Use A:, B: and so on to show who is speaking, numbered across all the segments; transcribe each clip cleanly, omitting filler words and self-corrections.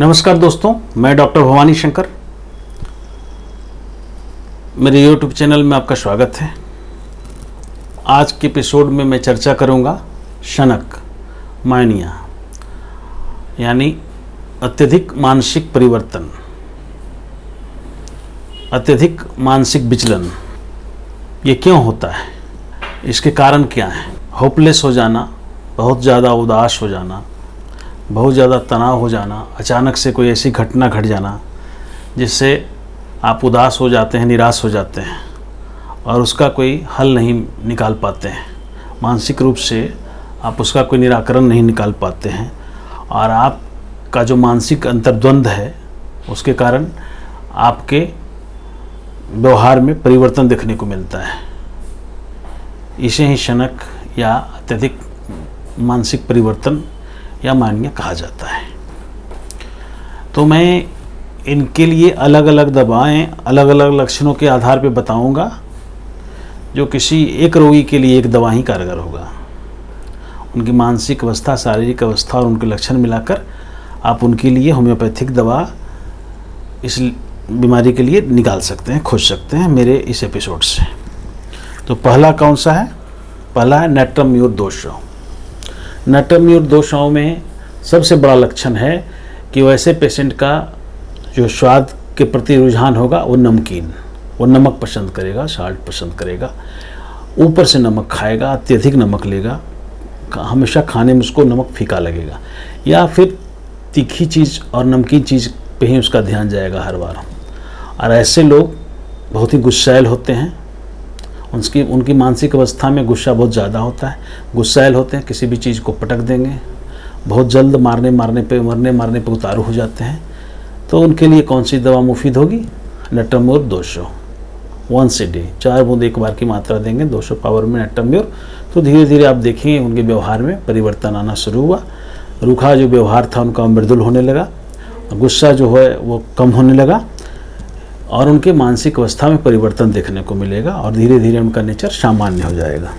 A: नमस्कार दोस्तों, मैं डॉक्टर भवानी शंकर। मेरे YouTube चैनल में आपका स्वागत है। आज के एपिसोड में मैं चर्चा करूंगा शनक मानिया यानी अत्यधिक मानसिक परिवर्तन, अत्यधिक मानसिक विचलन। ये क्यों होता है, इसके कारण क्या हैं? होपलेस हो जाना, बहुत ज़्यादा उदास हो जाना, बहुत ज़्यादा तनाव हो जाना, अचानक से कोई ऐसी घटना घट जाना जिससे आप उदास हो जाते हैं, निराश हो जाते हैं और उसका कोई हल नहीं निकाल पाते हैं। मानसिक रूप से आप उसका कोई निराकरण नहीं निकाल पाते हैं और आपका जो मानसिक अंतर्द्वंद है उसके कारण आपके व्यवहार में परिवर्तन देखने को मिलता है। इसे ही शनक या अत्यधिक मानसिक परिवर्तन या मानिया कहा जाता है। तो मैं इनके लिए अलग अलग दवाएं अलग अलग लक्षणों के आधार पर बताऊंगा, जो किसी एक रोगी के लिए एक दवा ही कारगर होगा। उनकी मानसिक अवस्था, शारीरिक अवस्था और उनके लक्षण मिलाकर आप उनके लिए होम्योपैथिक दवा इस बीमारी के लिए निकाल सकते हैं, खोज सकते हैं मेरे इस एपिसोड से। तो पहला कौन सा है? पहला है नट्रम्यूर दोषों। नट्रम्यूर दोषों में सबसे बड़ा लक्षण है कि वैसे पेशेंट का जो स्वाद के प्रति रुझान होगा वो नमकीन, वो नमक पसंद करेगा, साल्ट पसंद करेगा, ऊपर से नमक खाएगा, अत्यधिक नमक लेगा, हमेशा खाने में उसको नमक फीका लगेगा, या फिर तीखी चीज़ और नमकीन चीज़ पे ही उसका ध्यान जाएगा हर बार। और ऐसे लोग बहुत ही गुस्सैल होते हैं। उनकी मानसिक अवस्था में गुस्सा बहुत ज़्यादा होता है, गुस्सैल होते हैं, किसी भी चीज़ को पटक देंगे, बहुत जल्द मरने पे उतारू हो जाते हैं। तो उनके लिए कौन सी दवा मुफीद होगी? नट्रम्यूर 200 once a day, 4 बूंद एक बार की मात्रा देंगे 200 पावर में नट्रम्यूर। तो धीरे धीरे आप देखेंगे उनके व्यवहार में परिवर्तन आना शुरू हुआ। रूखा जो व्यवहार था उनका मृदुल होने लगा, गुस्सा जो है वो कम होने लगा और उनके मानसिक अवस्था में परिवर्तन देखने को मिलेगा और धीरे धीरे उनका नेचर सामान्य हो जाएगा।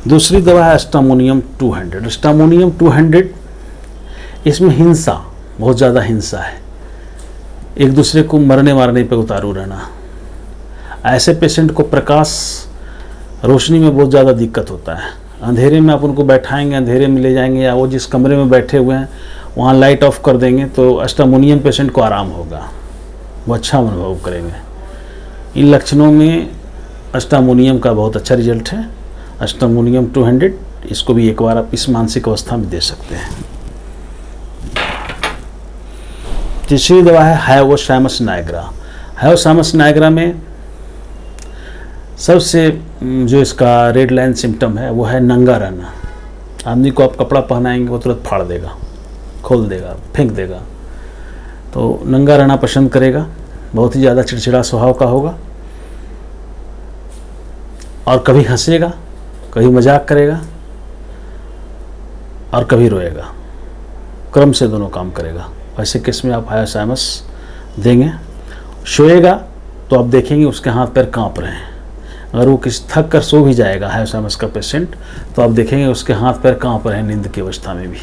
A: दूसरी दवा है स्टामोनियम 200। स्टामोनियम 200, इसमें हिंसा, बहुत ज़्यादा हिंसा है, एक दूसरे को मारने पे उतारू रहना। ऐसे पेशेंट को प्रकाश रोशनी में बहुत ज़्यादा दिक्कत होता है। अंधेरे में आप उनको बैठाएंगे, अंधेरे में ले जाएंगे या वो जिस कमरे में बैठे हुए हैं वहाँ लाइट ऑफ कर देंगे तो स्टामोनियम पेशेंट को आराम होगा, वो अच्छा अनुभव करेंगे। इन लक्षणों में स्टामोनियम का बहुत अच्छा रिजल्ट है। स्टामोनियम 200, इसको भी एक बार आप इस मानसिक अवस्था में दे सकते हैं। तीसरी दवा है हायोसामस नाइग्रा। हायोसामस नाइग्रा में सबसे जो इसका रेड लाइन सिम्टम है वो है नंगा रहना। आदमी को आप कपड़ा पहनाएंगे वो तुरंत फाड़ देगा, खोल देगा, फेंक देगा। तो नंगा रहना पसंद करेगा, बहुत ही ज़्यादा चिड़चिड़ा स्वभाव का होगा और कभी हंसेगा, कभी मजाक करेगा और कभी रोएगा, क्रम से दोनों काम करेगा। ऐसे केस में आप हायोसामस देंगे। सोएगा तो आप देखेंगे उसके हाथ पैर कांप रहे हैं। अगर वो किसी थक कर सो भी जाएगा हायोसामस का पेशेंट तो आप देखेंगे उसके हाथ पैर कांप रहे हैं नींद की अवस्था में भी।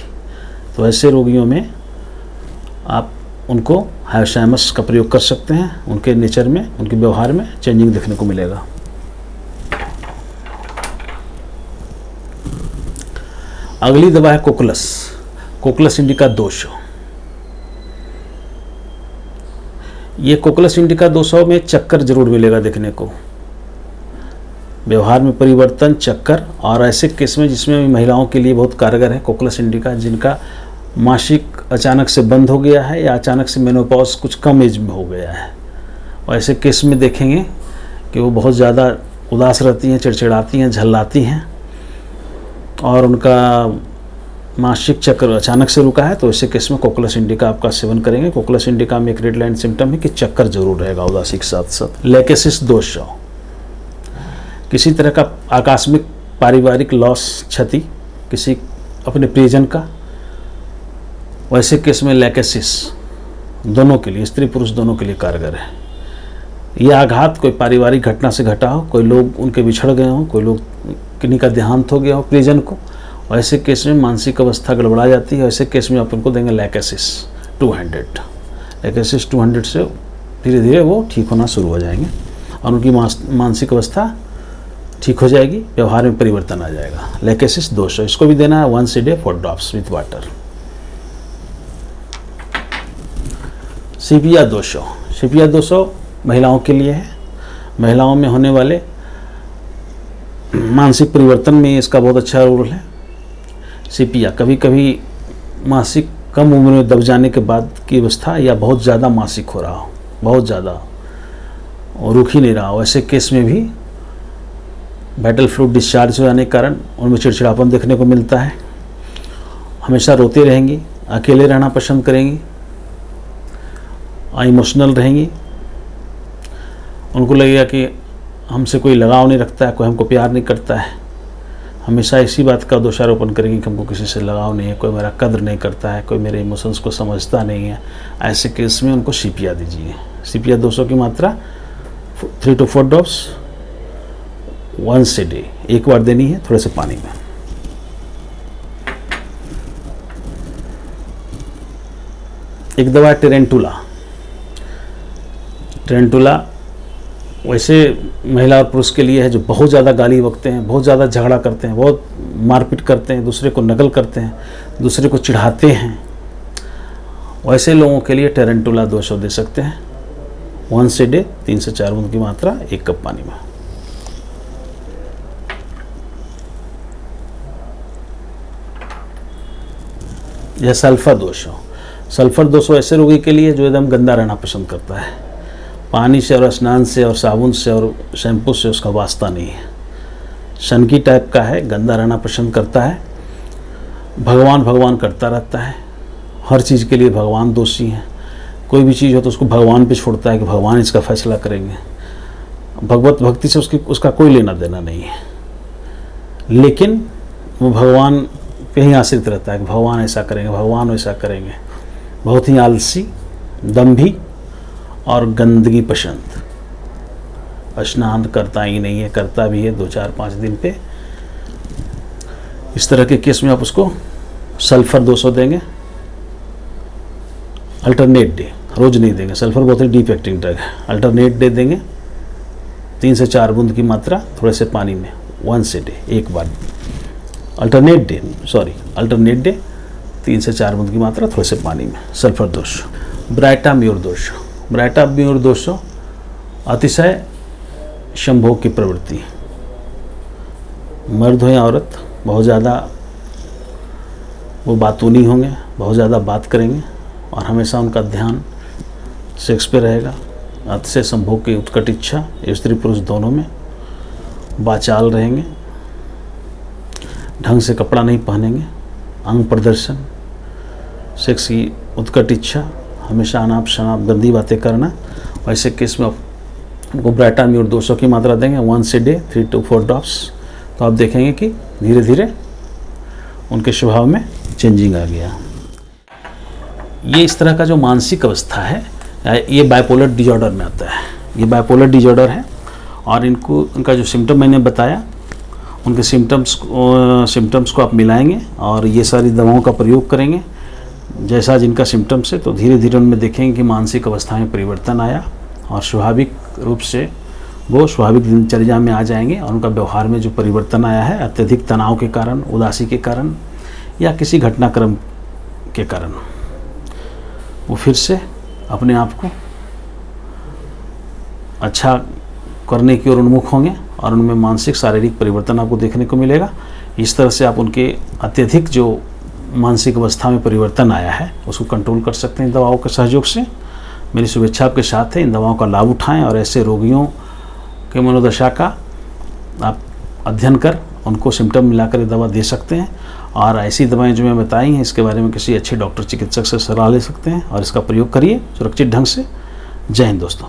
A: तो ऐसे रोगियों में आप उनको हायोसामस का प्रयोग कर सकते हैं। उनके नेचर में, उनके व्यवहार में चेंजिंग देखने को मिलेगा। अगली दवा है कोकुलस इंडिका 200। ये कोकुलस इंडिका 200 में चक्कर जरूर मिलेगा देखने को, व्यवहार में परिवर्तन, चक्कर। और ऐसे केस में जिसमें महिलाओं के लिए बहुत कारगर है कोकुलस इंडिका, जिनका मासिक अचानक से बंद हो गया है या अचानक से मेनोपॉज कुछ कम एज में हो गया है। और ऐसे केस में देखेंगे कि वो बहुत ज़्यादा उदास रहती हैं, चिड़चिड़ाती हैं, झल्लाती हैं और उनका मासिक चक्र अचानक से रुका है। तो ऐसे केस में कोकुलस इंडिका आपका सेवन करेंगे। कोकुलस इंडिका में एक रेड लाइन सिम्टम है कि चक्कर जरूर रहेगा उदासी के साथ साथ। लेकेसिस 200, किसी तरह का आकस्मिक पारिवारिक लॉस, क्षति किसी अपने प्रियजन का, वैसे केस में लेकेसिस दोनों के लिए, स्त्री पुरुष दोनों के लिए कारगर है। यह आघात कोई पारिवारिक घटना से घटा हो, कोई लोग उनके बिछड़ गए हों, कोई लोग किन्हीं का देहांत हो गया हो प्रियजन को, और ऐसे केस में मानसिक अवस्था गड़बड़ा जाती है। ऐसे केस में आप उनको देंगे लैकेसिस 200। लैकेसिस 200 से धीरे धीरे वो ठीक होना शुरू हो जाएंगे और उनकी मानसिक अवस्था ठीक हो जाएगी, व्यवहार में परिवर्तन आ जाएगा। लैकेसिस 200, इसको भी देना है once a day 4 drops with water. Sepia 200, sepia 200 महिलाओं के लिए है। महिलाओं में होने वाले मानसिक परिवर्तन में इसका बहुत अच्छा रोल है। सीपिया कभी कभी मासिक कम उम्र में दब जाने के बाद की अवस्था या बहुत ज़्यादा मासिक हो रहा हो, बहुत ज़्यादा और रुक ही नहीं रहा हो, ऐसे केस में भी वाइटल फ्लूइड डिस्चार्ज हो जाने के कारण उनमें चिड़चिड़ापन देखने को मिलता है। हमेशा रोती रहेंगी, अकेले रहना पसंद करेंगी, इमोशनल रहेंगी। उनको लगेगा कि हमसे कोई लगाव नहीं रखता है, कोई हमको प्यार नहीं करता है। हमेशा इसी बात का दोषारोपण करेंगे कि हमको किसी से लगाव नहीं है, कोई मेरा कद्र नहीं करता है, कोई मेरे इमोशंस को समझता नहीं है। ऐसे केस में उनको सीपिया दीजिए। सीपिया 200 की मात्रा 3 to 4 drops once a day, एक बार देनी है थोड़े से पानी में। एक दवा है टेरेंटुला। टेरेंटुला वैसे महिला और पुरुष के लिए है जो बहुत ज़्यादा गाली बकते हैं, बहुत ज़्यादा झगड़ा करते हैं, बहुत मारपीट करते हैं, दूसरे को नकल करते हैं, दूसरे को चिढ़ाते हैं। वैसे लोगों के लिए टेरेंटुला 200 दे सकते हैं once a day, 3 से 4 बूंद की मात्रा 1 कप पानी में। यह सल्फर 200। सल्फर 200 ऐसे रोगी के लिए जो एकदम गंदा रहना पसंद करता है। पानी से और स्नान से और साबुन से और शैम्पू से उसका वास्ता नहीं है। सनकी टाइप का है, गंदा रहना पसंद करता है, भगवान भगवान करता रहता है, हर चीज़ के लिए भगवान दोषी है। कोई भी चीज़ हो तो उसको भगवान पे छोड़ता है कि भगवान इसका फैसला करेंगे। भगवत भक्ति से उसका कोई लेना देना नहीं है, लेकिन वो भगवान पे ही आश्रित रहता है कि भगवान ऐसा करेंगे, भगवान वैसा करेंगे। बहुत ही आलसी, दम्भी और गंदगी पसंद। स्नान करता ही नहीं है, करता भी है 2-4-5 दिन पे। इस तरह के केस में आप उसको सल्फर 200 देंगे अल्टरनेट डे, रोज नहीं देंगे। सल्फर बहुत ही डीप एक्टिंग ड्रग है। अल्टरनेट डे देंगे 3 से 4 बूंद की मात्रा थोड़े से पानी में once a day, एक बार। अल्टरनेट डे 3 से 4 बूंद की मात्रा थोड़े से पानी में। सल्फर 200। ब्राइटाम्यूर 200। ब्राइटाम्यूर 200 अतिशय संभोग की प्रवृत्ति। मर्द हो या औरत, बहुत ज़्यादा वो बातूनी होंगे, बहुत ज़्यादा बात करेंगे और हमेशा उनका ध्यान सेक्स पे रहेगा। अतिशय संभोग की उत्कट इच्छा, स्त्री पुरुष दोनों में। बाचाल रहेंगे, ढंग से कपड़ा नहीं पहनेंगे, अंग प्रदर्शन, सेक्स की उत्कट इच्छा, हमेशा अनाप शनाप गंदी बातें करना। वैसे केस में उनको ब्राइटाम्यूर 200 की मात्रा देंगे once a day 3 to 4 drops। तो आप देखेंगे कि धीरे धीरे उनके स्वभाव में चेंजिंग आ गया। ये इस तरह का जो मानसिक अवस्था है, ये बाइपोलर डिजॉर्डर में आता है। ये बाइपोलर डिजॉर्डर है और उनका जो सिम्टम मैंने बताया, उनके सिम्टम्स को आप मिलाएंगे और ये सारी दवाओं का प्रयोग करेंगे जैसा जिनका सिम्टम्स है, तो धीरे धीरे उनमें देखेंगे कि मानसिक अवस्था में परिवर्तन आया और स्वाभाविक रूप से वो स्वाभाविक दिनचर्या में आ जाएंगे। और उनका व्यवहार में जो परिवर्तन आया है अत्यधिक तनाव के कारण, उदासी के कारण या किसी घटनाक्रम के कारण, वो फिर से अपने आप को अच्छा करने की ओर उन्मुख होंगे और उनमें मानसिक शारीरिक परिवर्तन आपको देखने को मिलेगा। इस तरह से आप उनके अत्यधिक जो मानसिक अवस्था में परिवर्तन आया है उसको कंट्रोल कर सकते हैं दवाओं के सहयोग से। मेरी शुभेच्छा आपके साथ है, इन दवाओं का लाभ उठाएं और ऐसे रोगियों के मनोदशा का आप अध्ययन कर उनको सिम्टम मिलाकर ये दवा दे सकते हैं। और ऐसी दवाएं जो मैं बताई हैं इसके बारे में किसी अच्छे डॉक्टर चिकित्सक से सलाह ले सकते हैं और इसका प्रयोग करिए सुरक्षित ढंग से। जय हिंद दोस्तों।